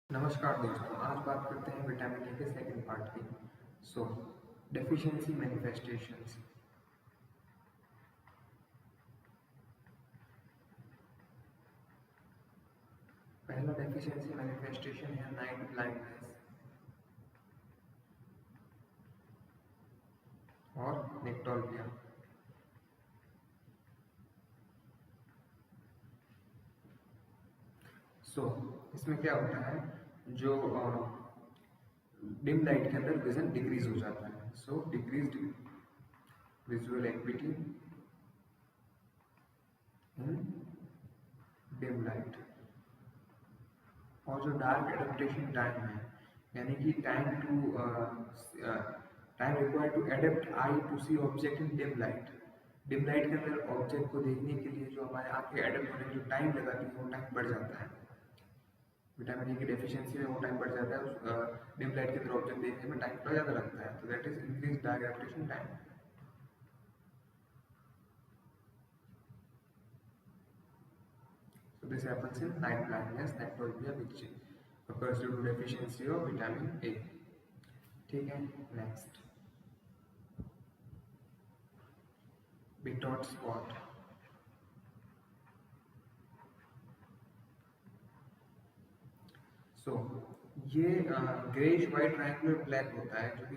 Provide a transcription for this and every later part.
नमस्कार दोस्तों, आज बात करते हैं विटामिन ए के सेकंड पार्ट की। सो डेफिशिएंसी मैनिफेस्टेशंस। पहला डेफिशिएंसी मैनिफेस्टेशन है नाइट ब्लाइंडनेस और निक्टोल्पिया। इसमें क्या होता है, जो डिम लाइट के अंदर विजन डिक्रीज हो जाता है। Decrease visual acuity in dim light. और जो डार्क एडेप्टेशन टाइम है, यानी कि time required to adapt eye to see object in dim light. Dim light के अंदर ऑब्जेक्ट को देखने के लिए जो हमारे आंखें एडेप्ट होने में जो टाइम लगाती है वो टाइम बढ़ जाता है। विटामिन ए की डेफिशिएंसी में वो टाइम बढ़ जाता है। डिम लाइट के अंदर ऑब्जेक्ट देखने में टाइम थोड़ा ज़्यादा लगता है, तो that is increase dark adaptation time. So this happens in night blindness, nightophobia, which occurs due to deficiency of vitamin A. ठीक है, नेक्स्ट बिटॉट स्पॉट। ये ग्रेश वाइट ट्रायंगुलर ब्लैक होता है, जो कि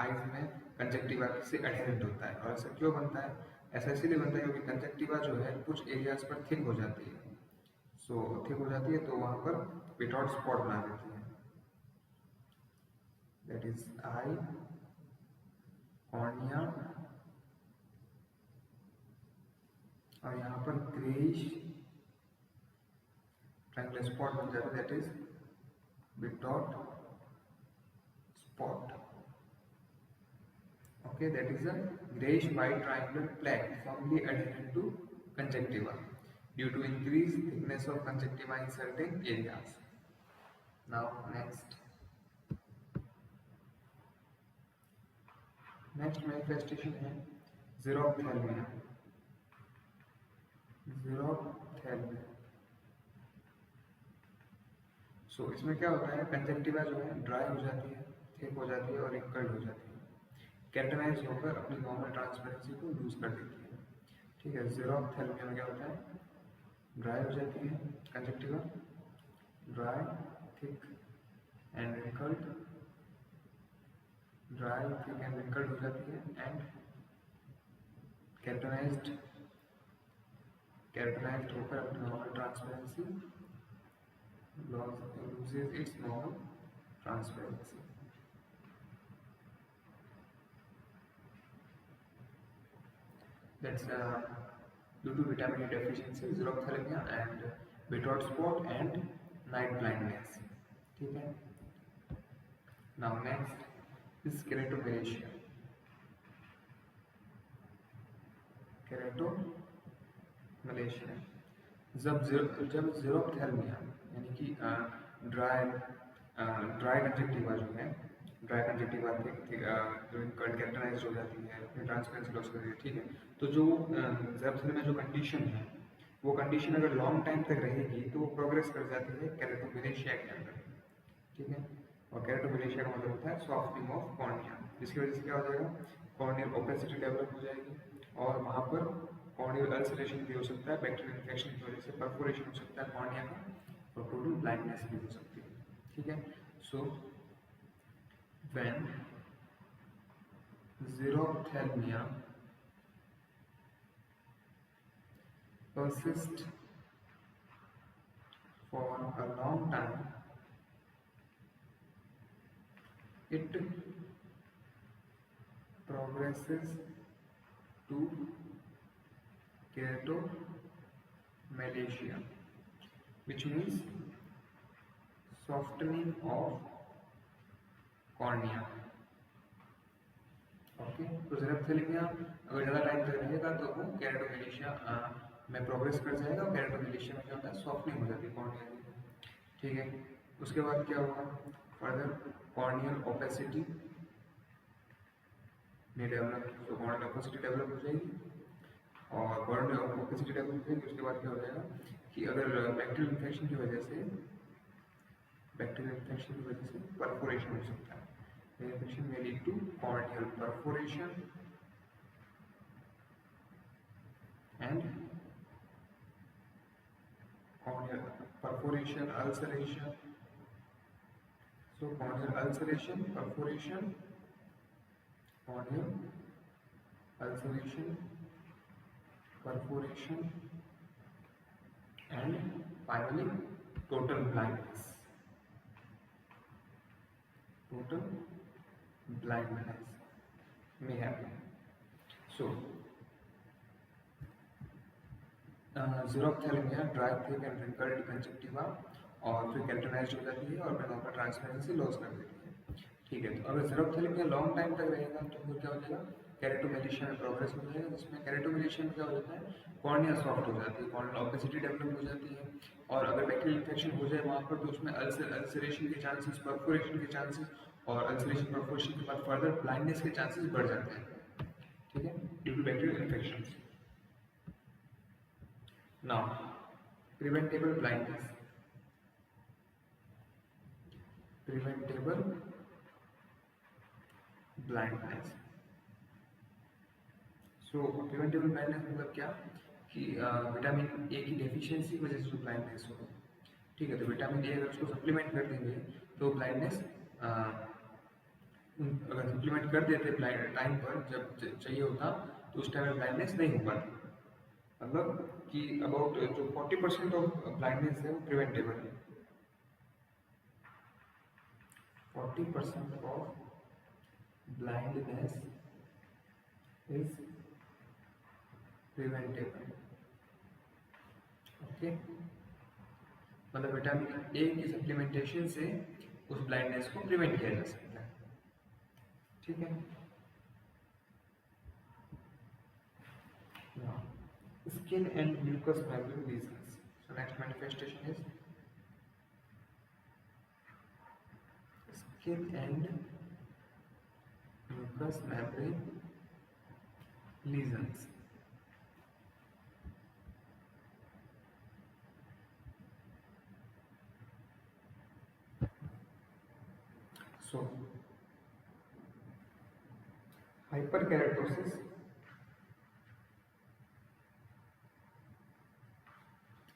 आईज में कंजक्टिवा से एडहेरेंट होता है। और ऐसा क्यों बनता है? ऐसा इसलिए बनता है क्योंकि कंजक्टिवा जो है कुछ एरियाज पर थिक हो जाती है। थिक हो जाती है तो वहां पर बिटॉट स्पॉट बना देती है। दैट इज आई, कॉर्निया, और यहाँ पर ग्रेइश ट्रायंगुलर स्पॉट बन जाता है, that is Bitot spot. Okay, that is a grayish white triangular plaque firmly adherent to conjunctiva due to increased thickness of conjunctiva in certain areas. Now next manifestation है xerophthalmia. इसमें क्या होता है, conjunctiva जो है ड्राई हो जाती है, थिक हो जाती है और रिकल्ड हो जाती है। कैटनाइज होकर अपनी नॉर्मल ट्रांसपेरेंसी को लूज कर देती है। ठीक है, xerophthalmia में क्या होता है, ड्राई हो जाती है conjunctiva, dry, thick and wrinkled, dry, thick and wrinkled हो जाती है, एंड कैटनाइज्ड होकर अपनी normal transparency loses its normal transparency. That's due to vitamin A deficiency, xerophthalmia and bitrot spot and night blindness. ठीक है, now next is keratophagia. जब xerophthalmia यानी कि ड्राई कंजक्टिवा जो है, ड्राई कंजक्टिवा जो कर्ड कैरेक्टराइज हो जाती है, फिर ट्रांसपेरेंसी लॉस करती है। ठीक है, तो जो xerophthalmia जो कंडीशन है, वो कंडीशन अगर लॉन्ग टाइम तक रहेगी तो वो प्रोग्रेस कर जाती है केराटोफिलेशिया के अंदर। ठीक है, और केराटोफिलेशिया का मतलब होता है सॉफ्टनिंग ऑफ कॉर्निया, जिसकी वजह से क्या हो जाएगा, कॉर्नियल ओपेसिटी डेवलप हो जाएगी और वहाँ पर कॉर्नियल अल्सरेशन भी हो सकता है, बैक्टीरियल इन्फेक्शन की वजह से परफोरेशन हो सकता है कॉर्निया का, और टोटल ब्लाइंडनेस भी हो सकती है। ठीक है, so when xerophthalmia persist for a long time, it progresses to keratomalacia, which means softening of cornea. Okay, तो xerophthalmia अगर ज़्यादा टाइम तक रहेगा तो वो केराटोमेलेशिया में प्रोग्रेस कर जाएगा, और केराटोमेलेशिया में क्या होता है, सॉफ्टनिंग हो जाती है कॉर्निया की। ठीक है, उसके बाद क्या होगा, फर्दर कॉर्नियल ओपेसिटी में डेवलप, तो कॉर्नियल ओपेसिटी डेवलप हो जाएगी, और कॉर्नियल ओपेसिटी डेवलप हो जाएगी। उसके बाद क्या हो जाएगा कि अगर बैक्टीरियल इन्फेक्शन की वजह से बैक्टीरियल इन्फेक्शन की वजह से परफोरेशन हो सकता है। Infection may lead to corneal perforation and corneal perforation, ulceration. So corneal ulceration, perforation, corneal ulceration, perforation, and finally total blindness. Total blindness may happen. So xerophthalmia dry thick and wrinkled conjunctiva और फिर characterise हो जाती है और फिर वहाँ पर transparency loss कर देती है। ठीक है, तो अगर ज़ीरोफ्थैलेमिया लॉन्ग टाइम तक रहेगा तो फिर क्या हो जाएगा, कैरेटोमेलिशिया में प्रोग्रेस हो जाएगा, जिसमें कैरेटोमेलिशिया में क्या हो जाता है, कॉर्निया सॉफ्ट हो जाती है, कॉर्नियल ऑपेसिटी डेवलप हो जाती है, और अगर बैक्टीरियल इन्फेक्शन हो जाए वहाँ पर तो उसमें अल्सरेशन के चांसेस, परफोरेशन के चांसेस, और अल्सरेशन परफोरेशन के बाद फर्दर ब्लाइंडनेस के चांसेस बढ़ जाते हैं। ठीक है, due to bacterial infection. Now, preventable blindness. Preventable blindness. So, preventable blindness मतलब क्या कि विटामिन ए की डेफिशिएंसी की वजह से जो ब्लाइंडनेस हो, ठीक है, तो विटामिन ए अगर उसको सप्लीमेंट कर देंगे तो ब्लाइंडनेस, अगर सप्लीमेंट कर देते टाइम पर जब चाहिए होता तो उस टाइम में ब्लाइंडनेस नहीं हो पाती। मतलब कि अबाउट जो 40% ऑफ ब्लाइंडनेस है वो प्रिवेंटेबल है। 40% of blindness is preventable. Okay, मतलब विटामिन ए की सप्लीमेंटेशन से उस ब्लाइंडनेस को प्रिवेंट किया जा सकता है। ठीक है, skin and mucous membrane lesions. So next manifestation is skin and mucous membrane lesions. So hyperkeratosis,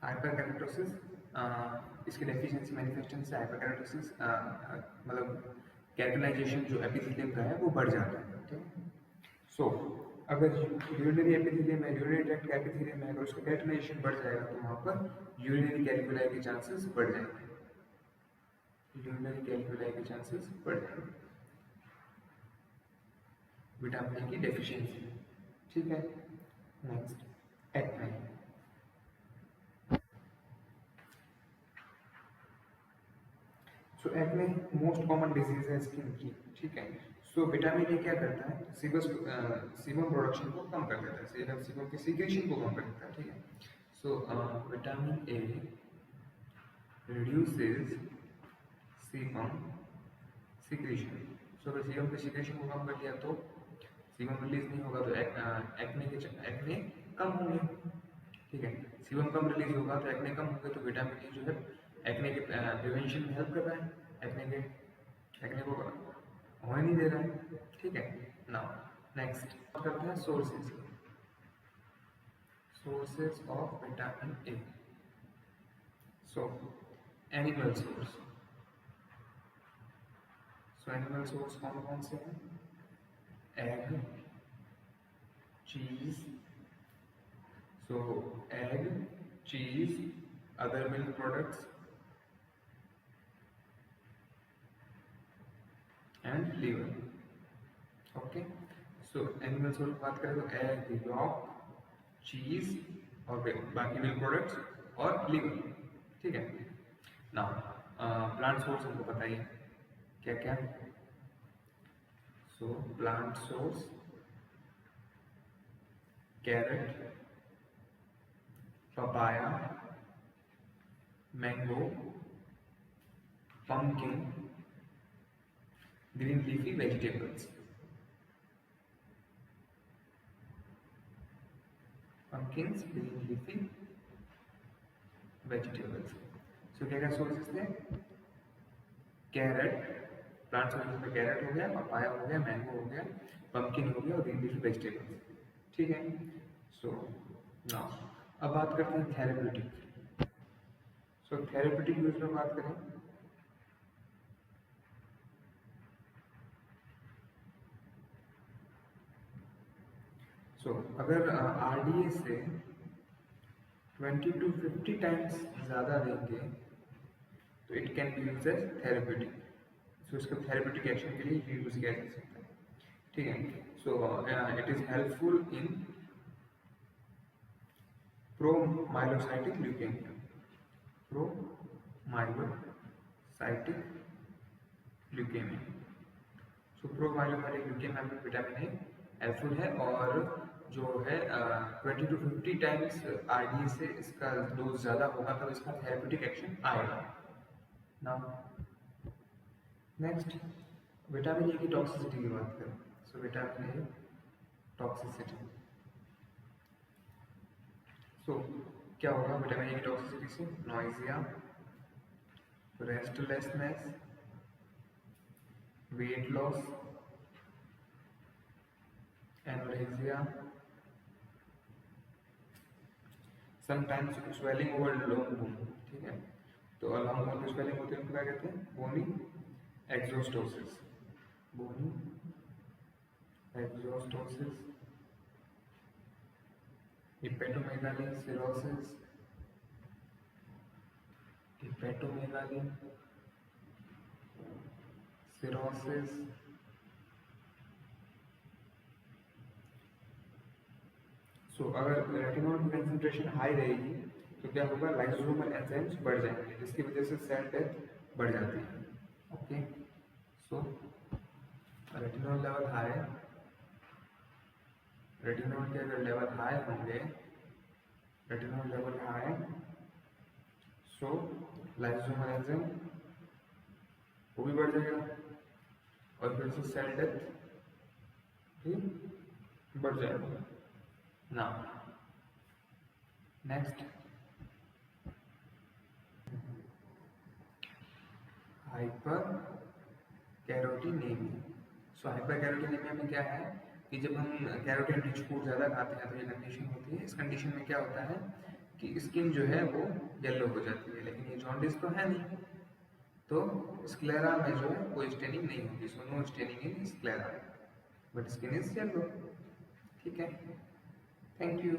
हाइपरकेरेटोसिस, इसकी डेफिशिएंसी मैनिफेस्टेशन से हाइपरकेरेटोसिस मतलब कैरेटनाइजेशन जो एपिथेलियम का है वो बढ़ जाता है। ठीक है, सो अगर यूरिनरी एपिथेलियम है, यूरिनरी ट्रैक्ट का एपिथेलियम है, अगर उसका कैरेटनाइजेशन बढ़ जाएगा तो वहाँ पर यूरिनरी कैलिकुलाई के चांसेस बढ़ जाएंगे। यूरिनरी कैलिकुलाई के चांसेस बढ़ जाएंगे विटामिन ए की डेफिशिएंसी। ठीक है, नेक्स्ट एक्ने। सो एक्ने मोस्ट कॉमन डिजीज है स्किन की। ठीक है, सो विटामिन ए क्या करता है, सीबम प्रोडक्शन को कम कर देता है, सीबम के सीक्रेशन को कम कर देता है। ठीक है, so vitamin A reduces sebum secretion. So अगर सीबम के सीक्रेशन को कम कर दिया तो सीबम रिलीज नहीं होगा तो एक्ने कम होंगे। ठीक है, सीबम कम रिलीज होगा तो एक्ने कम होंगे, तो विटामिन ए जो है एक्ने के प्रिवेंशन में हेल्प कर रहा है, एक्ने को होने नहीं दे रहा है। ठीक है, नाउ नेक्स्ट करते हैं sources of vitamin A. So animal source, animal source कौन कौन से हैं, egg, cheese, so egg, cheese, other milk products and liver. Okay, so animal source की बात करें तो एग, यॉक, चीज और बाकी मिल्क प्रोडक्ट्स और लीवर। ठीक है, नाउ प्लांट सोर्स हमको बताइए क्या क्या। So plant source carrot, papaya, mango, pumpkin, green leafy vegetables, pumpkins, green leafy vegetables। So क्या क्या सोर्सेस थे, कैरेट, प्लांट्स में कैरेट हो गया, पपाया हो गया, मैंगो हो गया, पम्पकिन हो गया और ग्रीन लीफी वेजिटेबल्स। ठीक है। सो नाउ अब बात करते हैं थेरेप्यूटिक। सो थेरेप्यूटिक यूज में बात करें अगर आरडीए से 20 to 50 टाइम्स ज़्यादा देंगे तो it can be use as therapeutic. इसको थेरेप्यूटिक एक्शन के लिए यूज किया जा सकता है। ठीक है। So it is helpful in promyelocytic leukemia. Promyelocytic leukemia. Promyelocytic leukemia में विटामिन ए हेल्पफुल है, और जो है 20 to 50 टाइम्स आरडीए से इसका डोज ज़्यादा होगा तब इसका थेरेप्यूटिक एक्शन आएगा। नाउ नेक्स्ट विटामिन ए की टॉक्सिसिटी की बात करें। Vitamin A toxicity. क्या होगा विटामिन ए की टॉक्सिसिटी से? Nausea, restlessness, weight loss, anorexia, sometimes swelling over long bone. ठीक है। तो लॉन्ग बोन में स्वेलिंग होती है उनको क्या कहते हैं? बोनी एक्सोस्टोसिस। बोनी एक्सोस्टोसिस, हिपेटोमेगाली, सिरोसिस, हिपेटोमेगाली, सिरोसिस, अगर रेटिनॉल की कंसंट्रेशन हाई रहेगी तो क्या होगा? लाइसोसोमल एंजाइम्स बढ़ जाएंगे, जिसकी वजह से सेल डेथ बढ़ जाती है। Okay. Retinol level high, retinol के अगर लेवल हाई होंगे, retinol level high, lysosomal enzyme वो भी बढ़ जाएगा और फिर से सेल डेथ भी बढ़ जाएगा। Now, next, हाइपरकैरोटिनेमिया। हाइपरकैरोटिनेमिया में क्या है कि जब हम कैरोटीन रिच फूड ज़्यादा खाते हैं तो ये कंडीशन होती है। इस कंडीशन में क्या होता है कि स्किन जो है वो येलो हो जाती है, लेकिन ये जॉन्डिस तो है नहीं, तो स्क्लेरा में जो है कोई स्टेनिंग नहीं होगी। So no staining in sclera, but skin is yellow. ठीक है। Thank you.